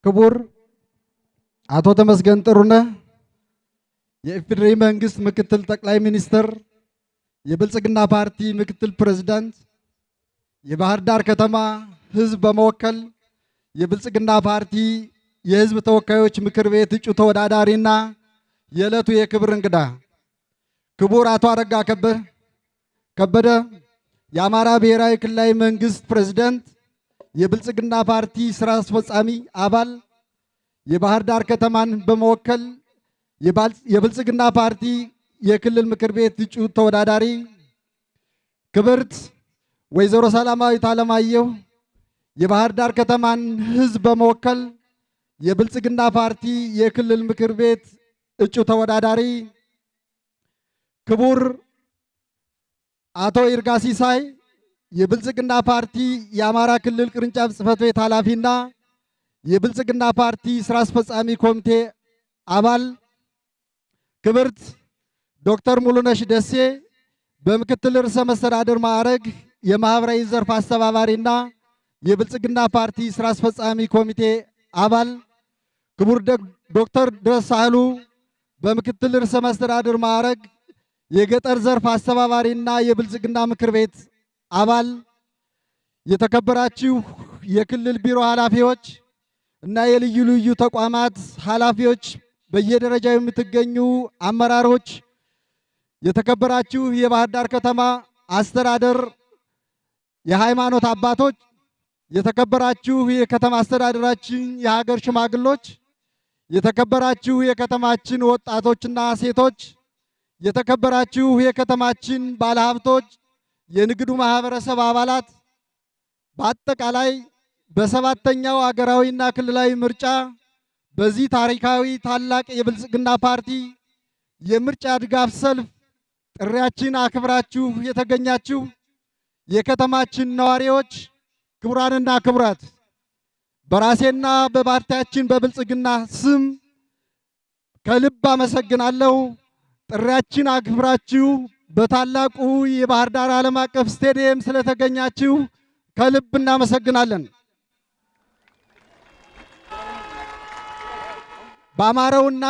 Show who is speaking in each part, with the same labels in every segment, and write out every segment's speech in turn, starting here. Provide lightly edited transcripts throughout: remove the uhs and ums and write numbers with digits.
Speaker 1: ክቡር አቶ ተመስገን ጥሩነህ የኢፌዴሪ መንግስት ምክትል ጠቅላይ ሚኒስትር፣ የብልጽግና ፓርቲ ምክትል ፕሬዝዳንት፣ የባህር ዳር ከተማ ህዝብ በመወከል የብልጽግና ፓርቲ የህዝብ ተወካዮች ምክር ቤት እጩ ተወዳዳሪና የዕለቱ የክብር እንግዳ ክቡር አቶ አረጋ ከበደ የአማራ ብሔራዊ ክልላዊ መንግስት ፕሬዝዳንት፣ የብልጽግና ፓርቲ ስራ አስፈጻሚ አባል፣ የባህር ዳር ከተማን በመወከል የብልጽግና ፓርቲ የክልል ምክር ቤት እጩ ተወዳዳሪ ክብርት ወይዘሮ ሰላማዊት አለማየሁ የባህር ዳር ከተማን ህዝብ በመወከል የብልጽግና ፓርቲ የክልል ምክር ቤት እጩ ተወዳዳሪ ክቡር አቶ ይርጋ ሲሳይ የብልጽግና ፓርቲ የአማራ ክልል ቅርንጫፍ ጽህፈት ቤት ኃላፊና የብልጽግና ፓርቲ ስራ አስፈጻሚ ኮሚቴ አባል ክብርት ዶክተር ሙሉነሽ ደሴ በምክትል ርዕሰ መስተዳድር ማዕረግ የማህበራዊ ዘርፍ አስተባባሪና የብልጽግና ፓርቲ ስራ አስፈጻሚ ኮሚቴ አባል ክቡር ዶክተር ድረስ ሳህሉ በምክትል ርዕሰ መስተዳድር ማዕረግ የገጠር ዘርፍ አስተባባሪና የብልጽግና ምክር ቤት አባል፣ የተከበራችሁ የክልል ቢሮ ኃላፊዎች እና የልዩ ልዩ ተቋማት ኃላፊዎች፣ በየደረጃው የምትገኙ አመራሮች፣ የተከበራችሁ የባህር ዳር ከተማ አስተዳደር የሃይማኖት አባቶች፣ የተከበራችሁ የከተማ አስተዳደራችን የሀገር ሽማግሎች፣ የተከበራችሁ የከተማችን ወጣቶችና ሴቶች፣ የተከበራችሁ የከተማችን ባለሀብቶች፣ የንግዱ ማህበረሰብ አባላት፣ በአጠቃላይ በሰባተኛው አገራዊና ክልላዊ ምርጫ በዚህ ታሪካዊ ታላቅ የብልጽግና ፓርቲ የምርጫ ድጋፍ ሰልፍ ጥሪያችን አክብራችሁ የተገኛችሁ የከተማችን ነዋሪዎች፣ ክቡራንና ክቡራት፣ በራሴና በፓርቲያችን በብልጽግና ስም ከልብ አመሰግናለሁ። ጥሪያችን አክብራችሁ በታላቁ የባህር ዳር ዓለም አቀፍ ስቴዲየም ስለተገኛችሁ ከልብ እናመሰግናለን። በአማረውና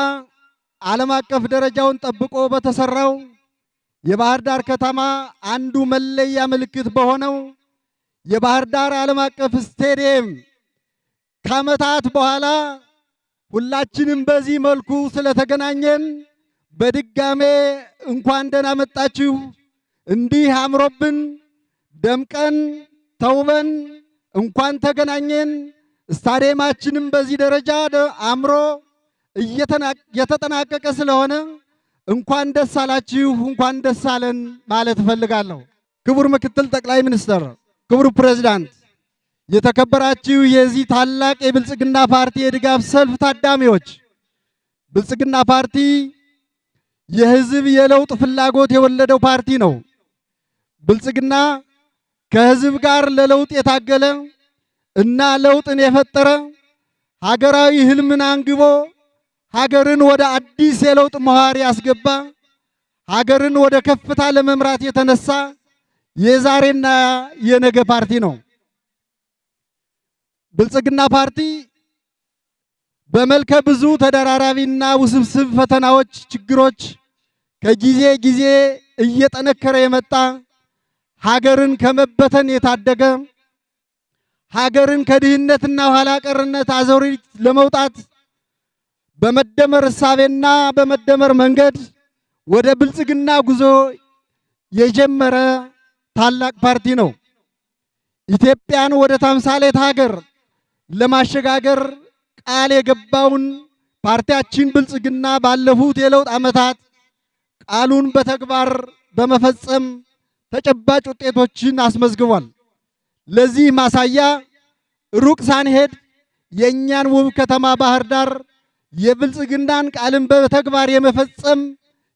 Speaker 1: ዓለም አቀፍ ደረጃውን ጠብቆ በተሰራው የባህር ዳር ከተማ አንዱ መለያ ምልክት በሆነው የባህር ዳር ዓለም አቀፍ ስቴዲየም ከዓመታት በኋላ ሁላችንም በዚህ መልኩ ስለተገናኘን በድጋሜ እንኳን ደህና መጣችሁ። እንዲህ አምሮብን ደምቀን ተውበን እንኳን ተገናኘን። ስታዲየማችንም በዚህ ደረጃ አምሮ እየተጠናቀቀ ስለሆነ እንኳን ደስ አላችሁ፣ እንኳን ደስ አለን ማለት እፈልጋለሁ። ክቡር ምክትል ጠቅላይ ሚኒስትር፣ ክቡር ፕሬዝዳንት፣ የተከበራችሁ የዚህ ታላቅ የብልጽግና ፓርቲ የድጋፍ ሰልፍ ታዳሚዎች፣ ብልጽግና ፓርቲ የህዝብ የለውጥ ፍላጎት የወለደው ፓርቲ ነው። ብልጽግና ከህዝብ ጋር ለለውጥ የታገለ እና ለውጥን የፈጠረ ሀገራዊ ህልምን አንግቦ ሀገርን ወደ አዲስ የለውጥ መዋር ያስገባ ሀገርን ወደ ከፍታ ለመምራት የተነሳ የዛሬና የነገ ፓርቲ ነው። ብልጽግና ፓርቲ በመልከ ብዙ ተደራራቢና ውስብስብ ፈተናዎች፣ ችግሮች ከጊዜ ጊዜ እየጠነከረ የመጣ ሀገርን ከመበተን የታደገ ሀገርን ከድህነትና ኋላ ቀርነት አዙሪት ለመውጣት በመደመር እሳቤና በመደመር መንገድ ወደ ብልጽግና ጉዞ የጀመረ ታላቅ ፓርቲ ነው። ኢትዮጵያን ወደ ተምሳሌት ሀገር ለማሸጋገር ቃል የገባውን ፓርቲያችን ብልጽግና ባለፉት የለውጥ ዓመታት ቃሉን በተግባር በመፈጸም ተጨባጭ ውጤቶችን አስመዝግቧል። ለዚህ ማሳያ ሩቅ ሳንሄድ የእኛን ውብ ከተማ ባህር ዳር የብልጽግናን ቃልን በተግባር የመፈጸም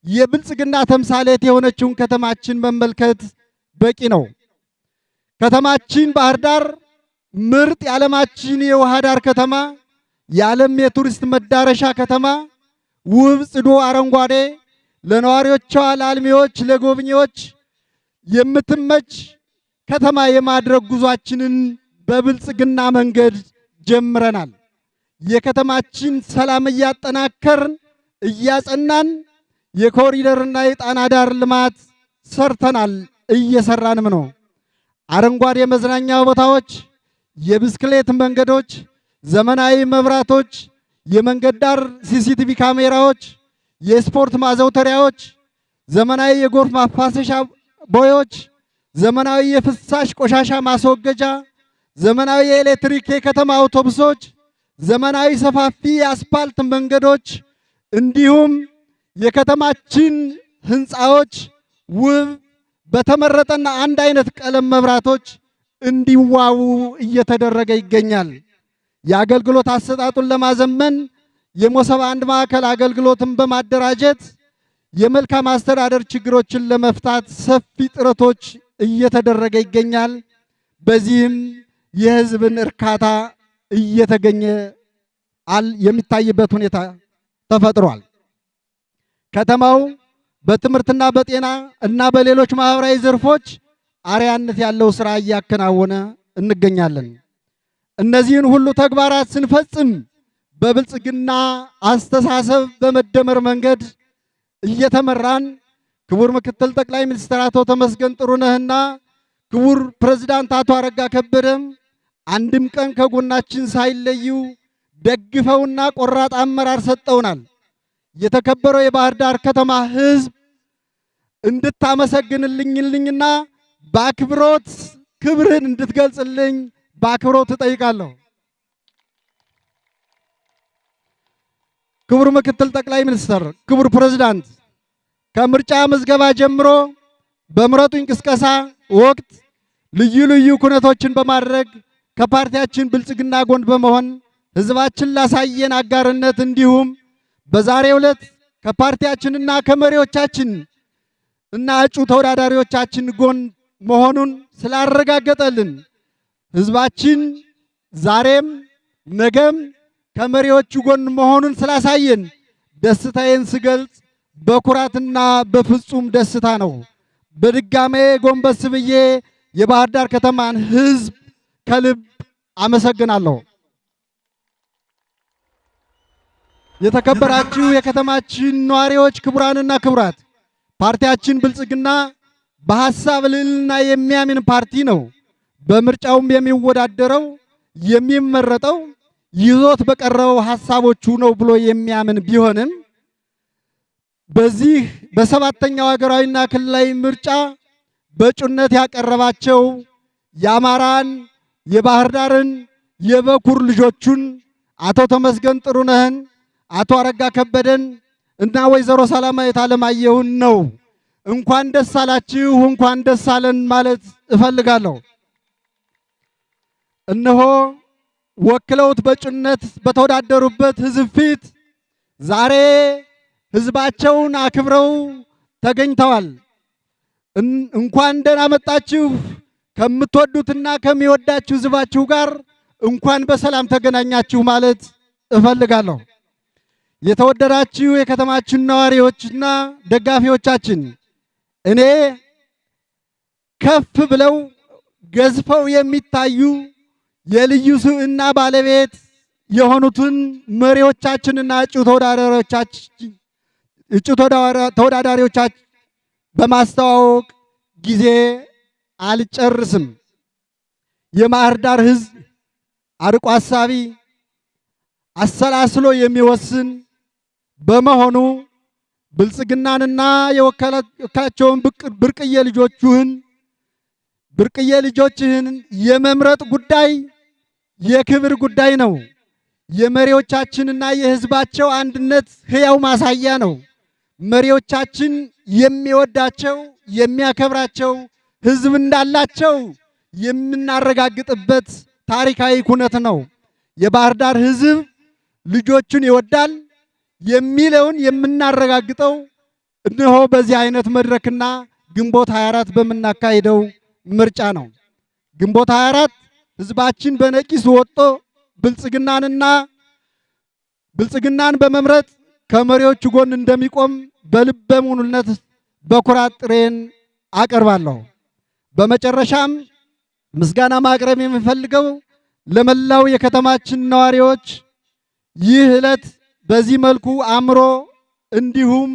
Speaker 1: የብልጽግና ተምሳሌት የሆነችውን ከተማችን መመልከት በቂ ነው። ከተማችን ባህር ዳር ምርጥ የዓለማችን የውሃ ዳር ከተማ፣ የዓለም የቱሪስት መዳረሻ ከተማ፣ ውብ ጽዱ አረንጓዴ፣ ለነዋሪዎቿ፣ ለአልሚዎች፣ ለጎብኚዎች የምትመች ከተማ የማድረግ ጉዟችንን በብልጽግና መንገድ ጀምረናል። የከተማችን ሰላም እያጠናከርን እያጸናን የኮሪደርና የጣና ዳር ልማት ሰርተናል፣ እየሰራንም ነው። አረንጓዴ መዝናኛ ቦታዎች፣ የብስክሌት መንገዶች፣ ዘመናዊ መብራቶች፣ የመንገድ ዳር ሲሲቲቪ ካሜራዎች፣ የስፖርት ማዘውተሪያዎች፣ ዘመናዊ የጎርፍ ማፋሰሻ ቦዮች፣ ዘመናዊ የፍሳሽ ቆሻሻ ማስወገጃ፣ ዘመናዊ የኤሌክትሪክ የከተማ አውቶቡሶች፣ ዘመናዊ ሰፋፊ የአስፓልት መንገዶች እንዲሁም የከተማችን ህንፃዎች ውብ በተመረጠና አንድ አይነት ቀለም መብራቶች እንዲዋቡ እየተደረገ ይገኛል። የአገልግሎት አሰጣጡን ለማዘመን የሞሰብ አንድ ማዕከል አገልግሎትን በማደራጀት የመልካም አስተዳደር ችግሮችን ለመፍታት ሰፊ ጥረቶች እየተደረገ ይገኛል። በዚህም የህዝብን እርካታ እየተገኘ የሚታይበት ሁኔታ ተፈጥሯል። ከተማው በትምህርትና በጤና እና በሌሎች ማህበራዊ ዘርፎች አርያነት ያለው ስራ እያከናወነ እንገኛለን። እነዚህን ሁሉ ተግባራት ስንፈጽም በብልጽግና አስተሳሰብ በመደመር መንገድ እየተመራን ክቡር ምክትል ጠቅላይ ሚኒስትር አቶ ተመስገን ጥሩነህና ክቡር ፕሬዝዳንት አቶ አረጋ ከበደም አንድም ቀን ከጎናችን ሳይለዩ ደግፈውና ቆራጥ አመራር ሰጠውናል። የተከበረው የባህር ዳር ከተማ ህዝብ እንድታመሰግንልኝና በአክብሮት ክብርህን እንድትገልጽልኝ በአክብሮት እጠይቃለሁ። ክቡር ምክትል ጠቅላይ ሚኒስትር፣ ክቡር ፕሬዝዳንት፣ ከምርጫ ምዝገባ ጀምሮ በምረጡኝ ቅስቀሳ ወቅት ልዩ ልዩ ኩነቶችን በማድረግ ከፓርቲያችን ብልጽግና ጎን በመሆን ህዝባችን ላሳየን አጋርነት እንዲሁም በዛሬው ዕለት ከፓርቲያችንና ከመሪዎቻችን እና እጩ ተወዳዳሪዎቻችን ጎን መሆኑን ስላረጋገጠልን ህዝባችን ዛሬም ነገም ከመሪዎቹ ጎን መሆኑን ስላሳየን ደስታዬን ስገልጽ በኩራትና በፍጹም ደስታ ነው። በድጋሜ ጎንበስ ብዬ የባህር ዳር ከተማን ህዝብ ከልብ አመሰግናለሁ። የተከበራችሁ የከተማችን ነዋሪዎች፣ ክቡራንና ክቡራት፣ ፓርቲያችን ብልጽግና በሐሳብ ልዕልና የሚያምን ፓርቲ ነው። በምርጫውም የሚወዳደረው የሚመረጠው ይዞት በቀረበው ሐሳቦቹ ነው ብሎ የሚያምን ቢሆንም በዚህ በሰባተኛው ሀገራዊና ክልላዊ ምርጫ በእጩነት ያቀረባቸው የአማራን የባህር ዳርን የበኩር ልጆቹን አቶ ተመስገን ጥሩነህን፣ አቶ አረጋ ከበደን እና ወይዘሮ ሰላማዊት አለማየሁን ነው። እንኳን ደስ አላችሁ፣ እንኳን ደስ አለን ማለት እፈልጋለሁ። እነሆ ወክለውት በእጩነት በተወዳደሩበት ህዝብ ፊት ዛሬ ህዝባቸውን አክብረው ተገኝተዋል። እንኳን ደህና መጣችሁ፣ ከምትወዱትና ከሚወዳችሁ ህዝባችሁ ጋር እንኳን በሰላም ተገናኛችሁ ማለት እፈልጋለሁ። የተወደዳችሁ የከተማችን ነዋሪዎችና ደጋፊዎቻችን፣ እኔ ከፍ ብለው ገዝፈው የሚታዩ የልዩ ስብዕና ባለቤት የሆኑትን መሪዎቻችንና እጩ ተወዳዳሪዎቻችን በማስተዋወቅ ጊዜ አልጨርስም። የባህር ዳር ህዝብ አርቆ አሳቢ፣ አሰላስሎ የሚወስን በመሆኑ ብልጽግናንና የወከላቸውን ብርቅዬ ልጆችህን የመምረጥ ጉዳይ የክብር ጉዳይ ነው። የመሪዎቻችንና የህዝባቸው አንድነት ህያው ማሳያ ነው። መሪዎቻችን የሚወዳቸው የሚያከብራቸው ህዝብ እንዳላቸው የምናረጋግጥበት ታሪካዊ ኩነት ነው። የባህር ዳር ህዝብ ልጆቹን ይወዳል የሚለውን የምናረጋግጠው እነሆ በዚህ አይነት መድረክና ግንቦት 24 በምናካሄደው ምርጫ ነው። ግንቦት 24 ህዝባችን በነቂስ ወጥቶ ብልጽግናን በመምረጥ ከመሪዎቹ ጎን እንደሚቆም በልበ ሙሉነት በኩራት ጥሬን አቀርባለሁ። በመጨረሻም ምስጋና ማቅረብ የምፈልገው ለመላው የከተማችን ነዋሪዎች፣ ይህ ዕለት በዚህ መልኩ አምሮ እንዲሁም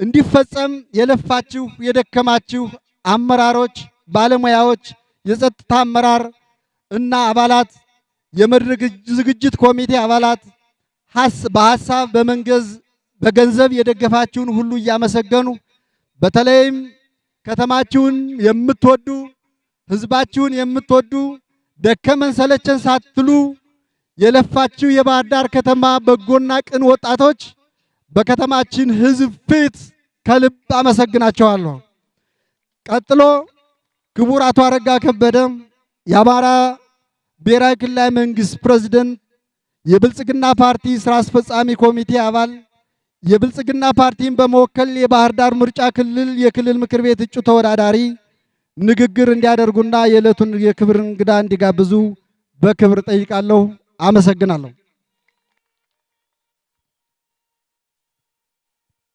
Speaker 1: እንዲፈጸም የለፋችሁ የደከማችሁ አመራሮች፣ ባለሙያዎች፣ የጸጥታ አመራር እና አባላት፣ የመድረክ ዝግጅት ኮሚቴ አባላት በሐሳብ በገንዘብ የደገፋችሁን ሁሉ እያመሰገኑ በተለይም ከተማችሁን የምትወዱ ህዝባችሁን የምትወዱ ደከመን ሰለቸን ሳትሉ የለፋችሁ የባህር ዳር ከተማ በጎና ቅን ወጣቶች በከተማችን ህዝብ ፊት ከልብ አመሰግናቸዋለሁ። ቀጥሎ ክቡር አቶ አረጋ ከበደ የአማራ ብሔራዊ ክልላዊ መንግስት ፕሬዝዳንት፣ የብልጽግና ፓርቲ ስራ አስፈጻሚ ኮሚቴ አባል፣ የብልጽግና ፓርቲን በመወከል የባህር ዳር ምርጫ ክልል የክልል ምክር ቤት እጩ ተወዳዳሪ ንግግር እንዲያደርጉና የዕለቱን የክብር እንግዳ እንዲጋብዙ በክብር ጠይቃለሁ። አመሰግናለሁ።